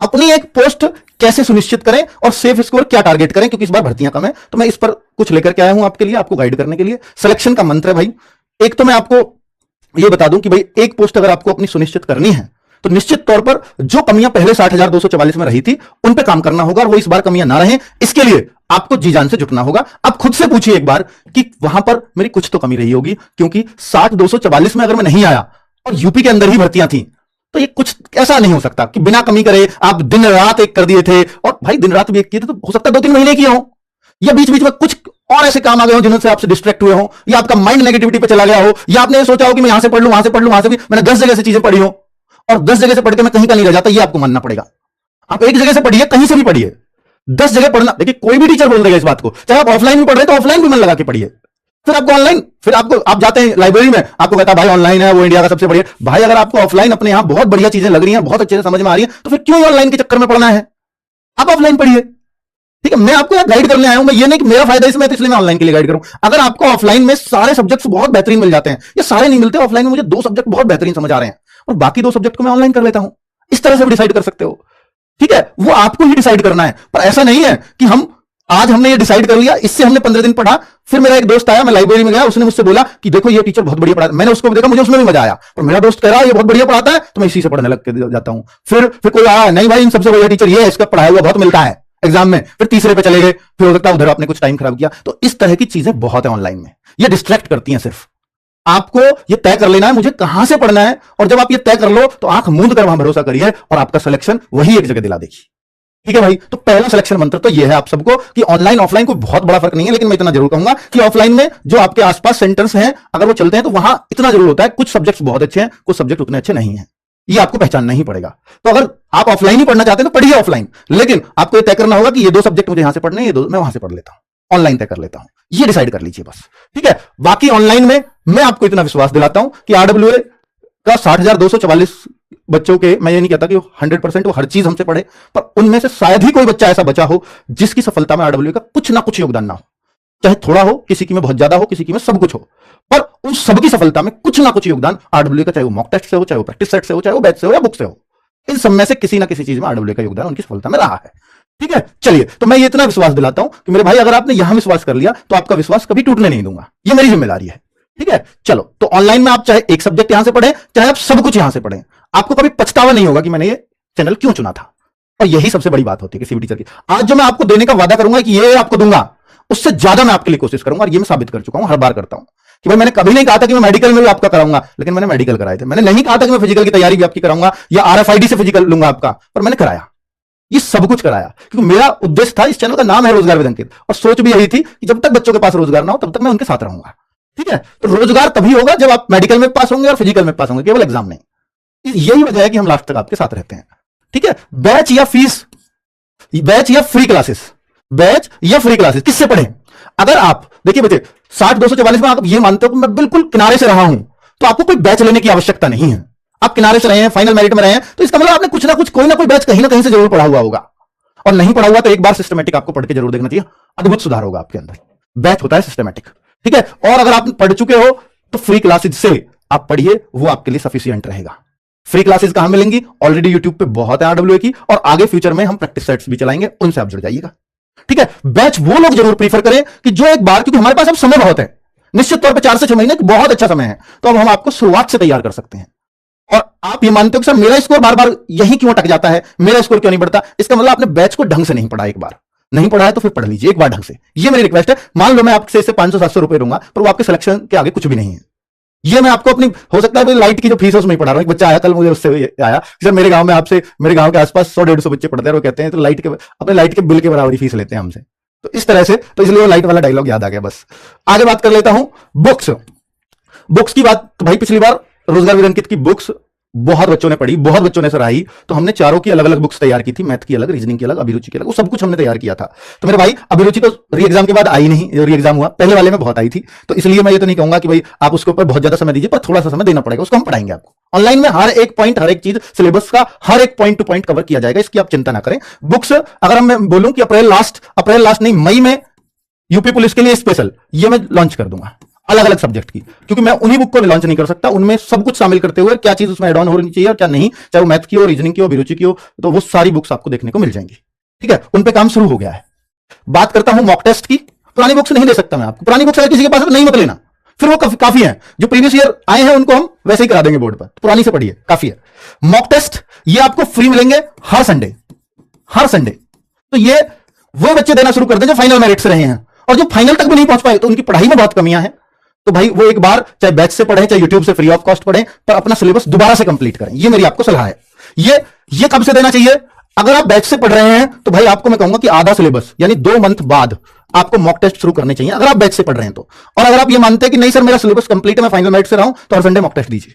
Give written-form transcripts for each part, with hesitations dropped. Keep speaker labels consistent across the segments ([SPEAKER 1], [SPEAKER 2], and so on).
[SPEAKER 1] अपनी एक पोस्ट कैसे सुनिश्चित करें और सेफ स्कोर क्या टारगेट करें, क्योंकि इस बार भर्तियां कम है, तो मैं इस पर कुछ लेकर के आया हूं आपके लिए, आपको गाइड करने के लिए। सिलेक्शन का मंत्र है भाई। एक तो मैं आपको यह बता दूं कि भाई एक पोस्ट अगर आपको अपनी सुनिश्चित करनी है तो निश्चित तौर पर जो कमियां पहले 60,244 में रही थी उन पे काम करना होगा, और वो इस बार कमियां ना रहें, इसके लिए आपको जी जान से जुटना होगा। आप खुद से पूछिए एक बार कि वहां पर मेरी कुछ तो कमी रही होगी, क्योंकि 60,244 में अगर मैं नहीं आया और यूपी के अंदर ही भर्तियां थी, तो ये कुछ ऐसा नहीं हो सकता कि बिना कमी करे आप दिन रात एक कर दिए थे। और भाई दिन रात भी एक किए थे तो हो सकता है 2-3 महीने किए हो, या बीच बीच में कुछ और ऐसे काम आ गए हो जिनसे आपसे डिस्ट्रैक्ट हुए हो, या आपका माइंड नेगेटिविटी पे चला गया हो, या आपने ये सोचा हो कि मैं यहां से पढ़ लूं, वहां से पढ़ लूं, वहां से भी। मैंने 10 जगह से चीजें पढ़ी हो और 10 जगह से पढ़ के मैं कहीं का नहीं रह जाता, ये आपको मानना पड़ेगा। आप एक जगह से पढ़िए, कहीं से भी पढ़िए, 10 जगह पढ़ना। देखिए कोई भी टीचर बोल देगा इस बात को, चाहे आप ऑफलाइन भी पढ़ रहे तो ऑफलाइन भी मन लगा के पढ़िए। फिर आपको ऑनलाइन, फिर आपको आप जाते हैं लाइब्रेरी में, आपको कहता है भाई ऑनलाइन है वो इंडिया का सबसे बढ़िया। भाई अगर आपको ऑफलाइन अपने यहां बहुत बढ़िया चीजें लग रही हैं, बहुत अच्छे से समझ में आ रही है, तो फिर क्यों ऑनलाइन के चक्कर में पढ़ना है? आप ऑफलाइन पढ़िए। ठीक है, मैं आपको गाइड करने आया हूं, मैं ये नहीं कि मेरा फायदा इसमें तो इसलिए मैं ऑनलाइन के लिए गाइड करूं। अगर आपको ऑफलाइन में सारे सब्जेक्ट्स बहुत बेहतरीन मिल जाते हैं, या सारे नहीं मिलते, ऑफलाइन में मुझे 2 सब्जेक्ट बहुत बेहतरीन समझ आ रहे हैं और बाकी 2 सब्जेक्ट को मैं ऑनलाइन कर लेता हूं, इस तरह से भी डिसाइड कर सकते हो। ठीक है, वो आपको ही डिसाइड करना है। पर ऐसा नहीं है कि आज हमने ये डिसाइड कर लिया, इससे हमने 15 दिन पढ़ा, फिर मेरा एक दोस्त आया, मैं लाइब्रेरी में गया, उसने मुझसे बोला कि देखो ये टीचर बहुत बढ़िया पढ़ाता है। मैंने उसको भी देखा, मुझे उसमें भी मजा आया, और मेरा दोस्त कह रहा है ये बहुत बढ़िया पढ़ाता है, तो मैं इसी से पढ़ने लग जाता हूं। फिर कोई आया, नहीं भाई इन सबसे बढ़िया टीचर ये है, इसका पढ़ाया हुआ बहुत मिलता है एग्जाम में। फिर तीसरे पे चले गए, फिर हो सकता है उधर आपने कुछ टाइम खराब किया। तो इस तरह की चीजें बहुत है ऑनलाइन में, ये डिस्ट्रैक्ट करती हैं। सिर्फ आपको ये तय कर लेना है मुझे कहां से पढ़ना है, और जब आप ये तय कर लो तो आंख मूंद कर वहां भरोसा करिए और आपका सिलेक्शन वही एक जगह दिला देगी। ठीक है भाई, तो पहला सिलेक्शन मंत्र तो ये है आप सबको कि ऑनलाइन ऑफलाइन कोई बहुत बड़ा फर्क नहीं है, लेकिन मैं इतना जरूर कहूंगा कि ऑफलाइन में जो आपके आसपास सेंटर्स हैं अगर वो चलते हैं तो वहां इतना जरूर होता है, कुछ सब्जेक्ट्स बहुत अच्छे हैं, कुछ सब्जेक्ट उतने अच्छे नहीं है, ये आपको पहचानना ही पड़ेगा। तो अगर आप ऑफलाइन ही पढ़ना चाहते हैं तो पढ़िए ऑफलाइन, लेकिन आपको ये तय करना होगा कि ये 2 सब्जेक्ट मुझे यहां से पढ़ने हैं, ये 2 मैं वहां से पढ़ लेता हूं, ऑनलाइन तय कर लेता हूं, ये डिसाइड कर लीजिए बस। ठीक है, बाकी ऑनलाइन में मैं आपको इतना विश्वास दिलाता हूं कि आरडब्ल्यूए का 60,244 बच्चों के, मैं ये नहीं कहता कि 100% वो हर चीज हमसे पढ़े, पर उनमें से शायद ही कोई बच्चा ऐसा बचा हो जिसकी सफलता में आरडब्ल्यूए का कुछ ना कुछ योगदान ना हो, चाहे थोड़ा हो, किसी की में बहुत ज्यादा हो, किसी की में सब कुछ हो, पर उन सबकी सफलता में कुछ ना कुछ योगदान आरडब्ल्यूए का, चाहे वो मॉक टेस्ट से हो, चाहे वो प्रैक्टिस सेट से हो, चाहे वो बैच से हो या बुक से हो, इन सब में से किसी ना किसी चीज में आरडब्ल्यूए का योगदान उनकी सफलता में रहा है। ठीक है, चलिए, तो मैं ये इतना विश्वास दिलाता हूं कि मेरे भाई अगर आपने यहां विश्वास कर लिया तो आपका विश्वास कभी टूटने नहीं दूंगा, ये मेरी जिम्मेदारी है। ठीक है, चलो, तो ऑनलाइन में आप चाहे एक सब्जेक्ट यहां से पढ़ें, चाहे आप सब कुछ यहां से पढ़ें, आपको कभी पछतावा नहीं होगा कि मैंने ये चैनल क्यों चुना था। और यही सबसे बड़ी बात होती है किसी भी टीचर की। आज जो मैं आपको देने का वादा करूंगा कि ये आपको दूंगा, उससे ज्यादा मैं आपके लिए कोशिश करूंगा, और ये मैं साबित कर चुका हूं, हर बार करता हूं कि भाई मैंने कभी नहीं कहा था कि मैं मेडिकल में भी आपका कराऊंगा, लेकिन मैंने मेडिकल कराए थे। मैंने नहीं कहा था कि मैं फिजिकल की तैयारी भी आपकी कराऊंगा या आरएफआईडी से फिजिकल लूंगा आपका, पर मैंने कराया, ये सब कुछ कराया, क्योंकि मेरा उद्देश्य था, इस चैनल का नाम है रोजगार विद अंकित, और सोच भी यही थी कि जब तक बच्चों के पास रोजगार ना हो तब तक मैं उनके साथ रहूंगा। ठीक है, तो रोजगार तभी होगा जब आप मेडिकल में पास होंगे और फिजिकल में पास होंगे, केवल एग्जाम नहीं। यही वजह है कि हम लास्ट तक आपके साथ रहते हैं। ठीक है, बैच या फीस, बैच या फ्री क्लासेस, बैच या फ्री क्लासेस किससे पढ़ें? अगर आप देखिए बच्चे 60,244 में आप ये मानते हो कि मैं बिल्कुल किनारे से रहा हूं, तो आपको कोई बैच लेने की आवश्यकता नहीं है। आप किनारे से रहे हैं, फाइनल मेरिट में रहे हैं, तो इसका मतलब आपने कुछ ना कुछ, कोई ना कोई बैच कहीं ना कहीं से जरूर पढ़ा हुआ होगा, और नहीं पढ़ा हुआ तो एक बार सिस्टमेटिक आपको पढ़ के जरूर देखना चाहिए, अद्भुत सुधार होगा आपके अंदर। बैच होता है सिस्टमेटिक। ठीक है, और अगर आप पढ़ चुके हो तो फ्री क्लासेस से आप पढ़िए, वो आपके लिए सफिशिएंट रहेगा। फ्री क्लासेस कहां मिलेंगी? ऑलरेडी यूट्यूब पे बहुत है आरडब्ल्यूए की, और आगे फ्यूचर में हम प्रैक्टिस सेट्स भी चलाएंगे, उनसे आप जुड़ जाइएगा। ठीक है, बैच वो लोग जरूर प्रीफर करें कि जो एक बार, क्योंकि हमारे पास अब समय बहुत है, निश्चित तौर पे 4 से 6 महीने बहुत अच्छा समय है, तो अब हम आपको शुरुआत से तैयार कर सकते हैं। और आप ये मानते हो कि सर मेरा स्कोर बार बार यही क्यों अटक जाता है, मेरा स्कोर क्यों नहीं बढ़ता? इसका मतलब आपने बैच को ढंग से नहीं पढ़ा। एक बार नहीं पढ़ा है तो फिर पढ़ लीजिए एक बार ढंग से, ये मेरी रिक्वेस्ट है। मान लो मैं आपसे इससे 500-700 रुपए दूंगा, पर वो आपके सिलेक्शन के आगे कुछ भी नहीं है। ये मैं आपको अपनी, हो सकता है लाइट की जो फीस है उसमें पढ़ा रहा हूं। एक बच्चा आया कल, मुझे उससे आया सर मेरे गांव में आपसे, मेरे गांव के आसपास 100-150 बच्चे पढ़ते हैं, वो कहते हैं तो लाइट के, अपने लाइट के बिल के बराबरी फीस लेते हैं हमसे। तो इस तरह से, तो इसलिए वो लाइट वाला डायलॉग याद आ गया। बस आगे बात कर लेता हूं बुक्स की बात। तो भाई पिछली बार रोजगार विद अंकित की बुक्स बहुत बच्चों ने पढ़ी, बहुत बच्चों ने सराही, तो हमने चारों की अलग अलग बुक्स तैयार की थी, मैथ की अलग, रीजनिंग की अलग, अभिरुचि की अलग, वो सब कुछ हमने तैयार किया था। तो मेरे भाई अभिरुचि तो री एग्जाम के बाद आई नहीं, री एग्जाम हुआ, पहले वाले में बहुत आई थी, तो इसलिए मैं ये तो नहीं कहूंगा कि भाई आप उसके ऊपर बहुत ज्यादा समय दीजिए, पर थोड़ा सा समय देना पड़ेगा, उसको हम पढ़ाएंगे आपको ऑनलाइन में। हर एक पॉइंट, हर एक चीज, सिलेबस का हर एक पॉइंट टू पॉइंट कवर किया जाएगा, इसकी आप चिंता ना करें। बुक्स अगर मैं बोलूं कि अप्रैल लास्ट नहीं, मई में यूपी पुलिस के लिए स्पेशल, ये मैं लॉन्च कर दूंगा। अलग अलग सब्जेक्ट की, क्योंकि मैं उन्हीं बुक को लॉन्च नहीं कर सकता, उनमें सब कुछ शामिल करते हुए क्या चीज उसमें एड ऑन होनी चाहिए और क्या नहीं, चाहे वो मैथ की हो, रीजनिंग की हो, अभिरुचि की हो, तो वो सारी बुक्स आपको देखने को मिल जाएंगी। ठीक है, उन पे काम शुरू हो गया है। बात करता हूं मॉक टेस्ट की। पुरानी बुक्स नहीं दे सकता मैं आपको, पुरानी बुक्स अगर किसी के पास है तो नहीं मत लेना, फिर वो काफी है। जो प्रीवियस ईयर आए हैं उनको हम वैसे ही करा देंगे बोर्ड पर, पुरानी से पढ़िए, काफी है। मॉक टेस्ट ये आपको फ्री मिलेंगे हर संडे, हर संडे। तो ये वो बच्चे देना शुरू कर दें जो फाइनल मेरिट से रहे हैं, और जो फाइनल तक भी नहीं पहुंच पाए तो उनकी पढ़ाई में बहुत कमियां हैं, तो भाई वो एक बार चाहे बैच से पढ़ें चाहे यूट्यूब से फ्री ऑफ कॉस्ट पढ़ें, पर अपना सिलेबस दोबारा से कंप्लीट करें। ये मेरी आपको सलाह है। ये कब से देना चाहिए? अगर आप बैच से पढ़ रहे हैं तो भाई आपको मैं कहूंगा कि आधा सिलेबस यानी 2 मंथ बाद आपको मॉक टेस्ट शुरू करने चाहिए, अगर आप बैच से पढ़ रहे हैं तो। और अगर आप ये मानते हैं कि नहीं सर मेरा सिलेबस कंप्लीट है, मैं फाइनल मेरिट से रहा हूं, तो हर संडे मॉक टेस्ट दीजिए।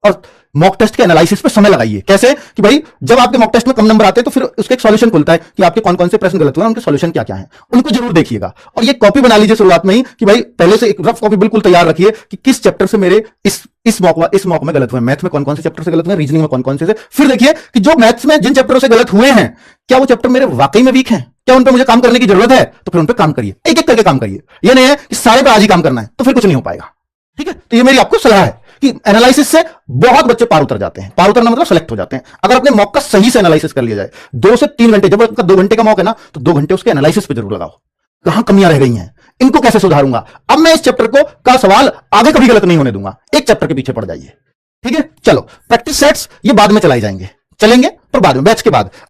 [SPEAKER 1] और मॉक टेस्ट के एनालिसिस पे समय लगाइए। कैसे? कि भाई जब आपके मॉक टेस्ट में कम नंबर आते हैं तो फिर उसका एक सॉल्यूशन खुलता है कि आपके कौन कौन से प्रश्न गलत हुए, उनके सॉल्यूशन क्या क्या हैं, उनको जरूर देखिएगा। और ये कॉपी बना लीजिए शुरुआत में ही कि भाई पहले से एक रफ कॉपी बिल्कुल तैयार रखिए कि किस चैप्टर से मेरे इस मॉक में गलत हुए, मैथ में कौन कौन से चैप्टर से गलत हुए, रीजनिंग में कौन कौन से। फिर देखिए कि जो मैथ्स में जिन चैप्टरों से गलत हुए हैं, क्या वो चैप्टर मेरे वाकई में वीक हैं, क्या उन पर मुझे काम करने की जरूरत है, तो फिर उन पर काम करिए, एक एक करके काम करिए। ये नहीं है कि सारे पे आज ही काम करना है, तो फिर कुछ नहीं हो पाएगा। ठीक है, तो ये मेरी आपको सलाह है कि एनालिसिस से बहुत बच्चे पार उतर जाते हैं। पार उतरना मतलब सेलेक्ट हो जाते हैं। अगर अपने मॉक का सही से एनालिसिस कर लिया जाए, 2 से 3 घंटे, जब आपका 2 घंटे का मॉक है ना, तो 2 घंटे उसके एनालिसिस पे जरूर लगाओ, कहां कमियां रह गई हैं, इनको कैसे सुधारूंगा, अब मैं इस चैप्टर को का सवाल आगे कभी गलत नहीं होने दूंगा, एक चैप्टर के पीछे पड़ जाइए। ठीक है, चलो प्रैक्टिस सेट्स ये बाद में चलाए जाएंगे, चलेंगे पर बाद में, बैच के बाद।